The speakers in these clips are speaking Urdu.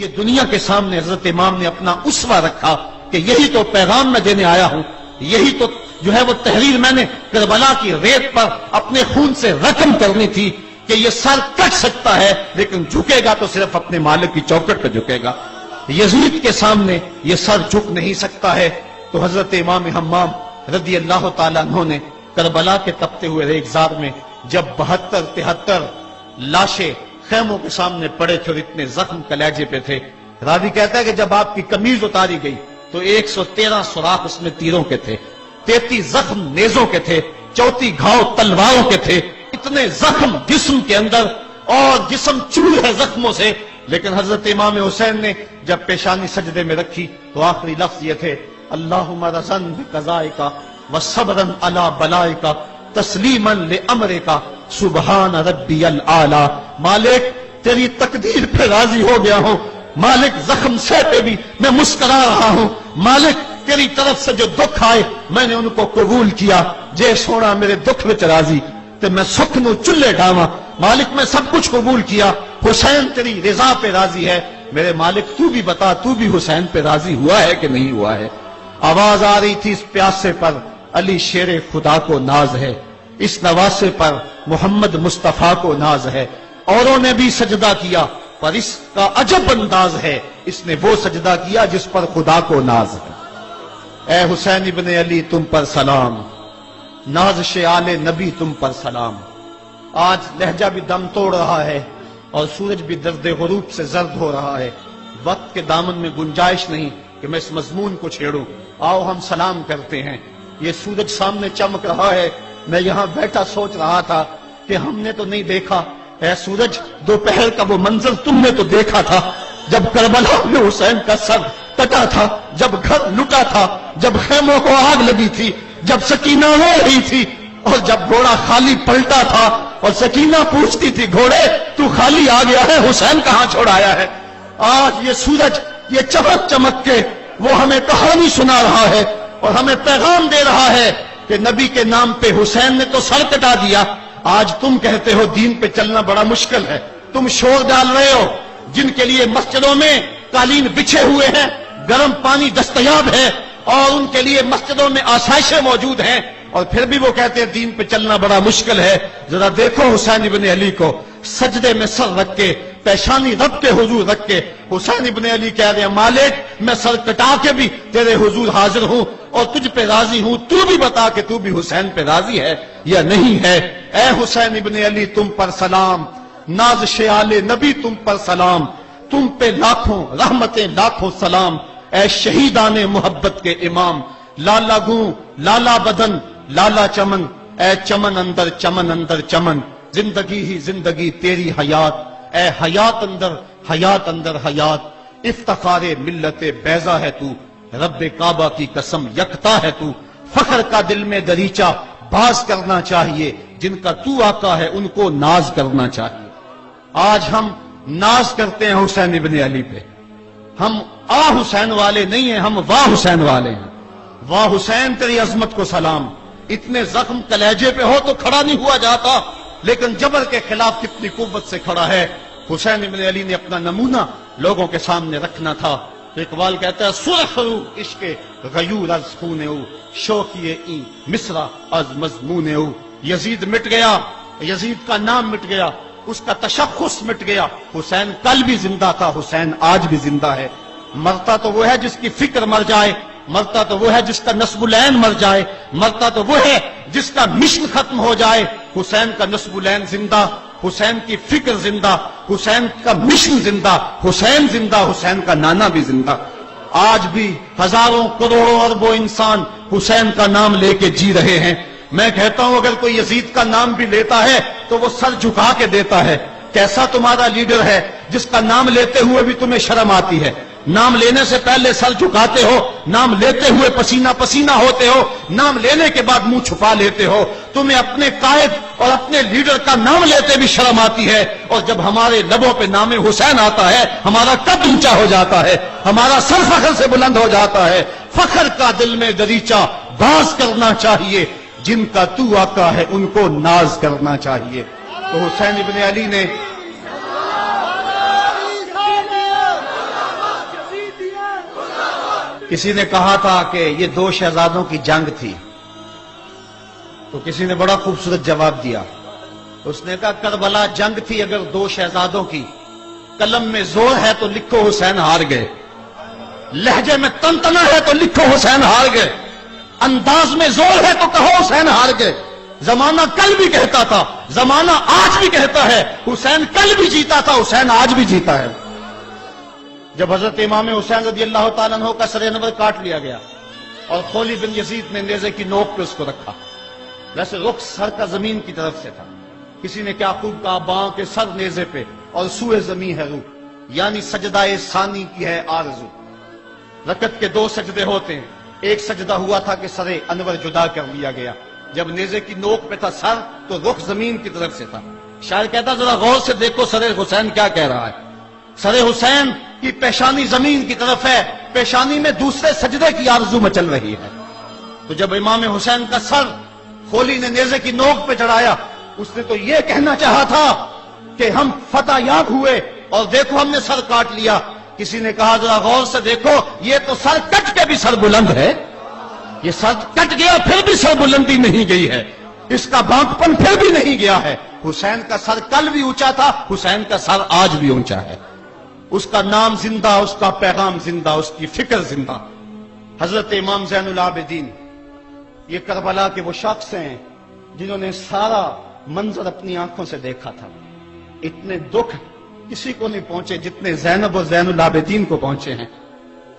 یہ دنیا کے سامنے حضرت امام نے اپنا اسوہ رکھا کہ یہی تو پیغام میں دینے آیا ہوں، یہی تو جو ہے وہ تحریر میں نے کربلا کی ریت پر اپنے خون سے رقم کرنی تھی کہ یہ سر کٹ سکتا ہے لیکن جھکے گا تو صرف اپنے مالک کی چوکٹ پہ جھکے گا، یزید کے سامنے یہ سر جھک نہیں سکتا ہے۔ تو حضرت امام حمام رضی اللہ تعالیٰ عنہ نے کربلا کے تپتے ہوئے ریگزار میں جب 72-73 لاشیں خیموں کے سامنے پڑے تھے اور اتنے زخم کلیجے پہ تھے، راوی کہتا ہے کہ جب آپ کی قمیض اتاری گئی تو 113 سوراخ اس میں تیروں کے تھے، 33 زخم نیزوں کے تھے، 34 گھاؤ تلواروں کے تھے، اتنے زخم جسم کے اندر اور جسم چور ہے زخموں سے۔ لیکن حضرت امام حسین نے جب پیشانی سجدے میں رکھی تو آخری لفظ یہ تھے، اللہم رضن بقضائک وصبرن علی بلائک تسلیما لامرک سبحان ربی الاعلی۔ مالک تیری تقدیر پہ راضی ہو گیا ہوں، مالک زخم سے پہ بھی میں مسکرا رہا ہوں، مالک تیری طرف سے جو دکھ آئے میں نے ان کو قبول کیا، جے سونا میرے دکھ وچ راضی تے میں سکھ نو چلے ڈاواں، مالک میں سب کچھ قبول کیا، حسین تیری رضا پہ راضی ہے، میرے مالک تو بھی بتا تو بھی حسین پہ راضی ہوا ہے کہ نہیں ہوا ہے۔ آواز آ رہی تھی اس پیاسے پر علی شیر خدا کو ناز ہے، اس نواسے پر محمد مصطفیٰ کو ناز ہے، اوروں نے بھی سجدہ کیا پر اس کا عجب انداز ہے، اس نے وہ سجدہ کیا جس پر خدا کو ناز ہے۔ اے حسین ابن علی تم پر سلام، نازش آل نبی تم پر سلام۔ آج لہجہ بھی دم توڑ رہا ہے اور سورج بھی درد غروب سے زرد ہو رہا ہے، وقت کے دامن میں گنجائش نہیں کہ میں اس مضمون کو چھیڑوں، آؤ ہم سلام کرتے ہیں۔ یہ سورج سامنے چمک رہا ہے، میں یہاں بیٹھا سوچ رہا تھا کہ ہم نے تو نہیں دیکھا، اے سورج دوپہر کا وہ منظر تم نے تو دیکھا تھا جب کربلا میں حسین کا سر کٹا تھا، جب گھر لٹا تھا، جب خیموں کو آگ لگی تھی، جب سکینہ رو رہی تھی اور جب گھوڑا خالی پلٹا تھا اور سکینہ پوچھتی تھی گھوڑے تو خالی آ گیا ہے، حسین کہاں چھوڑ آیا ہے۔ آج یہ سورج یہ چمک چمک کے وہ ہمیں کہانی سنا رہا ہے اور ہمیں پیغام دے رہا ہے کہ نبی کے نام پہ حسین نے تو سر کٹا دیا۔ آج تم کہتے ہو دین پہ چلنا بڑا مشکل ہے، تم شور ڈال رہے ہو، جن کے لیے مسجدوں میں قالین بچھے ہوئے ہیں، گرم پانی دستیاب ہے اور ان کے لیے مسجدوں میں آسائشیں موجود ہیں، اور پھر بھی وہ کہتے ہیں دین پہ چلنا بڑا مشکل ہے۔ ذرا دیکھو حسین ابن علی کو سجدے میں سر رکھ کے، پیشانی رب کے حضور رکھ کے حسین ابن علی کہہ رہے ہیں مالک میں سر کٹا کے بھی تیرے حضور حاضر ہوں اور تجھ پہ راضی ہوں، تو بھی بتا کہ تو بھی حسین پہ راضی ہے یا نہیں ہے۔ اے حسین ابن علی تم پر سلام، نازش آل نبی تم پر سلام، تم پہ لاکھوں رحمتیں لاکھوں سلام۔ اے شہیدان محبت کے امام، لالا گوں لالا بدن لالا چمن، اے چمن اندر چمن اندر چمن، زندگی ہی زندگی تیری حیات، اے حیات اندر حیات اندر حیات، افتخار ملت بیضا ہے تو، رب کعبہ کی قسم یکتا ہے تو، فخر کا دل میں دریچہ باز کرنا چاہیے، جن کا تو آقا ہے ان کو ناز کرنا چاہیے۔ آج ہم ناز کرتے ہیں حسین ابن علی پہ، ہم آ حسین والے نہیں ہیں، ہم واہ حسین والے ہیں۔ واہ حسین تیری عظمت کو سلام، اتنے زخم کلیجے پہ ہو تو کھڑا نہیں ہوا جاتا، لیکن جبر کے خلاف کتنی قوت سے کھڑا ہے۔ حسین ابن علی نے اپنا نمونہ لوگوں کے سامنے رکھنا تھا۔ اقبال کہتا ہے سرخ رو عشق غیور از خون او، شوقی این مصرع از مضمون او۔ یزید مٹ گیا، یزید کا نام مٹ گیا، اس کا تشخص مٹ گیا، حسین کل بھی زندہ تھا، حسین آج بھی زندہ ہے۔ مرتا تو وہ ہے جس کی فکر مر جائے، مرتا تو وہ ہے جس کا نسب العین مر جائے، مرتا تو وہ ہے جس کا مشن ختم ہو جائے۔ حسین کا نسب العین زندہ، حسین کی فکر زندہ، حسین کا مشن زندہ، حسین زندہ، حسین کا نانا بھی زندہ۔ آج بھی ہزاروں کروڑوں اربوں انسان حسین کا نام لے کے جی رہے ہیں۔ میں کہتا ہوں اگر کوئی یزید کا نام بھی لیتا ہے تو وہ سر جھکا کے دیتا ہے۔ کیسا تمہارا لیڈر ہے جس کا نام لیتے ہوئے بھی تمہیں شرم آتی ہے؟ نام لینے سے پہلے سر جھکاتے ہو، نام لیتے ہوئے پسینہ پسینہ ہوتے ہو، نام لینے کے بعد منہ چھپا لیتے ہو۔ تمہیں اپنے قائد اور اپنے لیڈر کا نام لیتے بھی شرم آتی ہے، اور جب ہمارے لبوں پہ نام حسین آتا ہے ہمارا قد اونچا ہو جاتا ہے، ہمارا سر فخر سے بلند ہو جاتا ہے۔ فخر کا دل میں دریچہ باز کرنا چاہیے، جن کا تو آقا ہے ان کو ناز کرنا چاہیے۔ تو حسین ابن علی نے کسی نے کہا تھا کہ یہ دو شہزادوں کی جنگ تھی، تو کسی نے بڑا خوبصورت جواب دیا. اس نے کہا کربلا جنگ تھی اگر دو شہزادوں کی، قلم میں زور ہے تو لکھو حسین ہار گئے، لہجے میں تنتنا ہے تو لکھو حسین ہار گئے، انداز میں زور ہے تو کہو حسین ہار گئے. زمانہ کل بھی کہتا تھا، زمانہ آج بھی کہتا ہے، حسین کل بھی جیتا تھا، حسین آج بھی جیتا ہے. جب حضرت امام حسین رضی اللہ تعالیٰ عنہ کا سر انور کاٹ لیا گیا اور خولی بن یزید نے نیزے کی نوک پہ اس کو رکھا، ویسے رخ سر کا زمین کی طرف سے تھا. کسی نے کیا خوب کہا، باں کے سر نیزے پہ اور سوئے زمین ہے روح، یعنی سجدہ ثانی کی ہے آرزو. رکعت کے دو سجدے ہوتے ہیں، ایک سجدہ ہوا تھا کہ سر انور جدا کر لیا گیا، جب نیزے کی نوک پہ تھا سر تو رخ زمین کی طرف سے تھا. شاعر کہتا ذرا غور سے دیکھو سر حسین کیا کہہ رہا ہے. سر حسین کی پیشانی زمین کی طرف ہے، پیشانی میں دوسرے سجدے کی آرزو مچل رہی ہے. تو جب امام حسین کا سر خولی نے نیزے کی نوک پہ چڑھایا، اس نے تو یہ کہنا چاہا تھا کہ ہم فتح یاب ہوئے اور دیکھو ہم نے سر کاٹ لیا. کسی نے کہا ذرا غور سے دیکھو، یہ تو سر کٹ کے بھی سر بلند ہے، یہ سر کٹ گیا پھر بھی سر بلندی نہیں گئی ہے، اس کا بانکپن پھر بھی نہیں گیا ہے. حسین کا سر کل بھی اونچا تھا، حسین کا سر آج بھی اونچا ہے. اس کا نام زندہ، اس کا پیغام زندہ، اس کی فکر زندہ. حضرت امام زین العابدین یہ کربلا کے وہ شخص ہیں جنہوں نے سارا منظر اپنی آنکھوں سے دیکھا تھا. اتنے دکھ کسی کو نہیں پہنچے جتنے زینب اور زین العابدین کو پہنچے ہیں.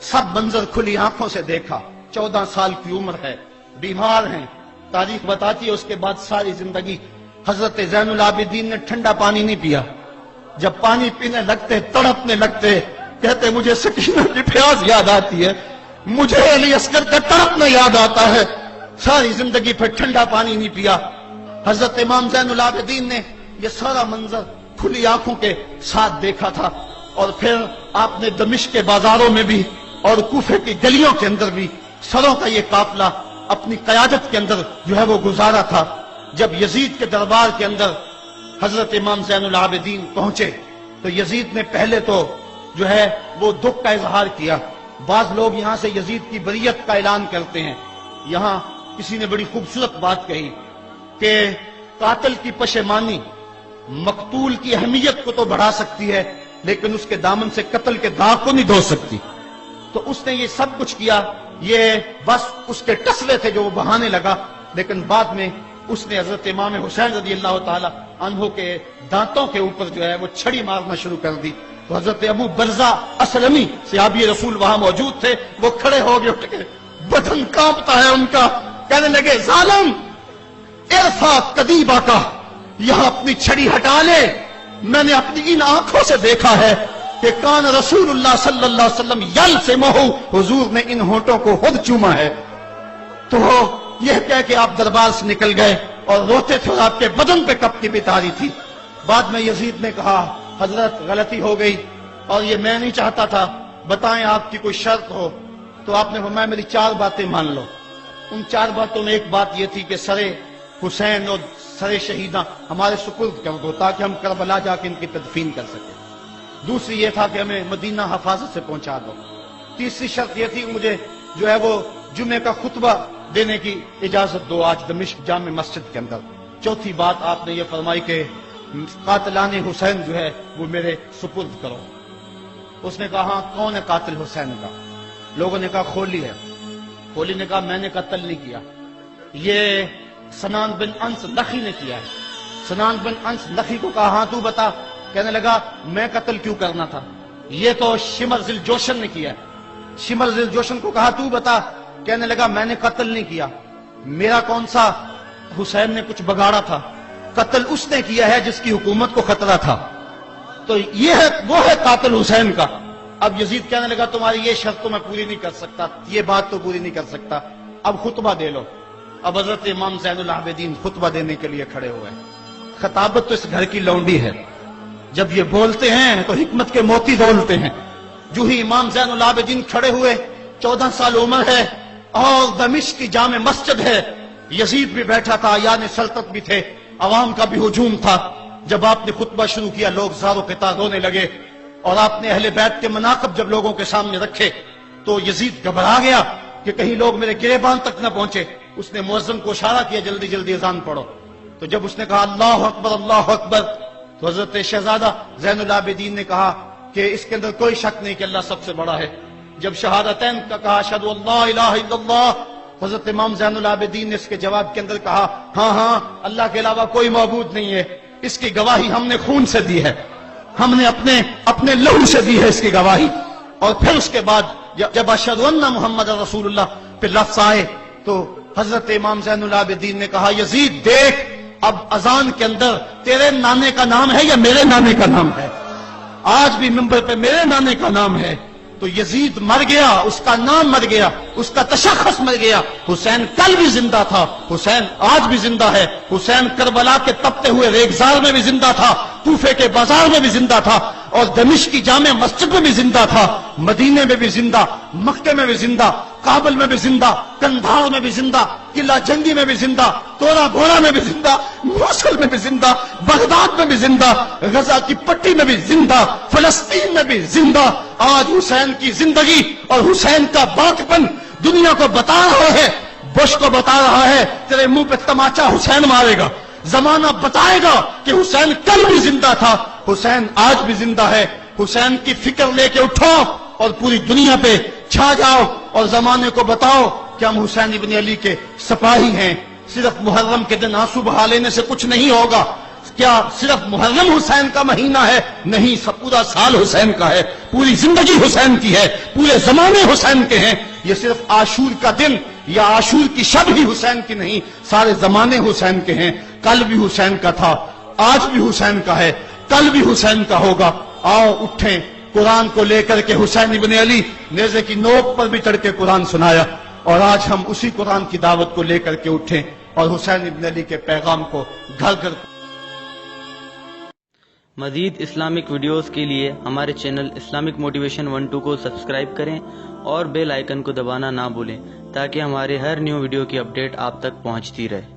سب منظر کھلی آنکھوں سے دیکھا. 14 سال کی عمر ہے، بیمار ہیں، تاریخ بتاتی ہے اس کے بعد ساری زندگی حضرت زین العابدین نے ٹھنڈا پانی نہیں پیا. جب پانی پینے لگتے تڑپنے لگتے، کہتے مجھے سکینہ کی پیاس یاد آتی ہے، مجھے علی اصغر کا تڑپنا یاد آتا ہے. ساری زندگی پھر ٹھنڈا پانی نہیں پیا. حضرت امام زین العابدین نے یہ سارا منظر کھلی آنکھوں کے ساتھ دیکھا تھا. اور پھر آپ نے دمشق کے بازاروں میں بھی اور کوفے کی گلیوں کے اندر بھی سروں کا یہ قافلہ اپنی قیادت کے اندر جو ہے وہ گزارا تھا. جب یزید کے دربار کے اندر حضرت امام زین العابدین پہنچے تو یزید نے پہلے تو جو ہے وہ دکھ کا اظہار کیا. بعض لوگ یہاں سے یزید کی بریت کا اعلان کرتے ہیں. یہاں کسی نے بڑی خوبصورت بات کہی کہ قاتل کی پشیمانی مقتول کی اہمیت کو تو بڑھا سکتی ہے لیکن اس کے دامن سے قتل کے داغ کو نہیں دھو سکتی. تو اس نے یہ سب کچھ کیا، یہ بس اس کے ٹسلے تھے جو وہ بہانے لگا. لیکن بعد میں اس نے حضرت امام حسین رضی اللہ تعالی عنہ کے دانتوں کے اوپر جو ہے وہ چھڑی مارنا شروع کر دی. تو حضرت ابو برزہ اسلمی صحابی رسول وہاں موجود تھے، وہ کھڑے ہو گئے، اٹھ کے بدن کانپتا ہے ان کا، کہنے لگے ظالم ارفع قدیبہ کا، یہاں اپنی چھڑی ہٹا لے. میں نے اپنی ان آنکھوں سے دیکھا ہے کہ کان رسول اللہ صلی اللہ علیہ وسلم یل سے مہو، حضور نے ان ہونٹوں کو خود چوما ہے. تو یہ کہہ کہ آپ دربار سے نکل گئے اور روتے تھے اور آپ کے بدن پہ کپتی بھی تاری تھی. بعد میں یزید نے کہا حضرت غلطی ہو گئی اور یہ میں نہیں چاہتا تھا، بتائیں آپ کی کوئی شرط ہو. تو آپ نے فرمایا میری 4 باتیں مان لو. ان 4 باتوں میں ایک بات یہ تھی کہ سر حسین اور سر شہیداں ہمارے سپرد کر دو تاکہ ہم کربلا جا کے ان کی تدفین کر سکیں. دوسری یہ تھا کہ ہمیں مدینہ حفاظت سے پہنچا دو. تیسری شرط یہ تھی کہ مجھے جو ہے وہ جمعے کا خطبہ دینے کی اجازت دو آج دمشق جامع مسجد کے اندر. چوتھی بات آپ نے یہ فرمائی کہ قاتلان حسین جو ہے وہ میرے سپرد کرو. اس نے کہا ہاں کون ہے قاتل حسین کا؟ لوگوں نے کہا خولی ہے. خولی نے کہا میں نے قتل نہیں کیا، یہ سنان بن انس نخی نے کیا ہے. سنان بن انس نخی کو کہا ہاں تو بتا. کہنے لگا میں قتل کیوں کرنا تھا، یہ تو شمر ذل جوشن نے کیا ہے. شمر ذل جوشن کو کہا تو بتا. کہنے لگا میں نے قتل نہیں کیا، میرا کون سا حسین نے کچھ بگاڑا تھا، قتل اس نے کیا ہے جس کی حکومت کو خطرہ تھا. تو یہ ہے وہ ہے قاتل حسین کا. اب یزید کہنے لگا تمہاری یہ شرط تو میں پوری نہیں کر سکتا، یہ بات تو پوری نہیں کر سکتا، اب خطبہ دے لو. اب حضرت امام زین العابدین خطبہ دینے کے لیے کھڑے ہوئے. خطابت تو اس گھر کی لونڈی ہے، جب یہ بولتے ہیں تو حکمت کے موتی دولتے ہیں. جو ہی امام زین العابدین کھڑے ہوئے، 14 سال عمر ہے اور دمشق کی جامع مسجد ہے. یزید بھی بیٹھا تھا، یعنی سلطنت بھی تھے، عوام کا بھی ہجوم تھا. جب آپ نے خطبہ شروع کیا لوگ زار و قطع رونے لگے اور آپ نے اہل بیت کے مناقب جب لوگوں کے سامنے رکھے تو یزید گھبرا گیا کہ کہیں لوگ میرے گریبان تک نہ پہنچے. اس نے مؤذن کو اشارہ کیا جلدی جلدی اذان پڑھو. تو جب اس نے کہا اللہ اکبر اللہ اکبر تو حضرت شہزادہ زین العابدین نے کہا کہ اس کے اندر کوئی شک نہیں کہ اللہ سب سے بڑا ہے. جب شہادتین کا کہا اشہد ان لا الہ الا اللہ، حضرت امام زین العابدین نے اس کے جواب کے اندر کہا ہاں ہاں اللہ کے علاوہ کوئی معبود نہیں ہے. اس کی گواہی ہم نے خون سے دی ہے، ہم نے اپنے لہو سے دی ہے اس کی گواہی. اور پھر اس کے بعد جب اشہد ان محمد رسول اللہ پہ لفظ آئے تو حضرت امام زین العابدین نے کہا یزید دیکھ اب اذان کے اندر تیرے نانے کا نام ہے یا میرے نانے کا نام ہے؟ آج بھی منبر پہ میرے نانے کا نام ہے. تو یزید مر گیا، اس کا نام مر گیا، اس کا تشخص مر گیا. حسین کل بھی زندہ تھا، حسین آج بھی زندہ ہے. حسین کربلا کے تپتے ہوئے ریگزار میں بھی زندہ تھا، کوفے کے بازار میں بھی زندہ تھا، اور دمشق کی جامع مسجد میں بھی زندہ تھا، مدینے میں بھی زندہ، مکے میں بھی زندہ، کابل میں بھی زندہ، کندھار میں بھی زندہ، قلعہ جنگی میں بھی زندہ، تورا گھوڑا میں بھی زندہ، موصل میں بھی زندہ، بغداد میں بھی زندہ، غزہ کی پٹی میں بھی زندہ، فلسطین میں بھی زندہ. آج حسین کی زندگی اور حسین کا باقپن دنیا کو بتا رہا ہے، بش کو بتا رہا ہے تیرے منہ پہ تماچا حسین مارے گا. زمانہ بتائے گا کہ حسین کل بھی زندہ تھا، حسین آج بھی زندہ ہے. حسین کی فکر لے کے اٹھو اور پوری دنیا پہ چھا جاؤ اور زمانے کو بتاؤ کہ ہم حسین ابن علی کے سپاہی ہیں. صرف محرم کے دن آنسو بہا لینے سے کچھ نہیں ہوگا. کیا صرف محرم حسین کا مہینہ ہے؟ نہیں، پورا سال حسین کا ہے، پوری زندگی حسین کی ہے، پورے زمانے حسین کے ہیں. یہ صرف عاشور کا دن یا عاشور کی شب ہی حسین کی نہیں، سارے زمانے حسین کے ہیں. کل بھی حسین کا تھا، آج بھی حسین کا ہے، کل بھی حسین کا ہوگا. آؤ اٹھیں، قرآن کو لے کر کے حسین ابن علی نیزے کی نوک پر بھی چڑھ کے قرآن سنایا، اور آج ہم اسی قرآن کی دعوت کو لے کر کے اٹھیں اور حسین ابن علی کے پیغام کو گھر گھر. مزید اسلامک ویڈیوز کے لیے ہمارے چینل اسلامک موٹیویشن 12 کو سبسکرائب کریں اور بیل آئیکن کو دبانا نہ بھولیں تاکہ ہمارے ہر نیو ویڈیو کی اپڈیٹ آپ تک پہنچتی رہے.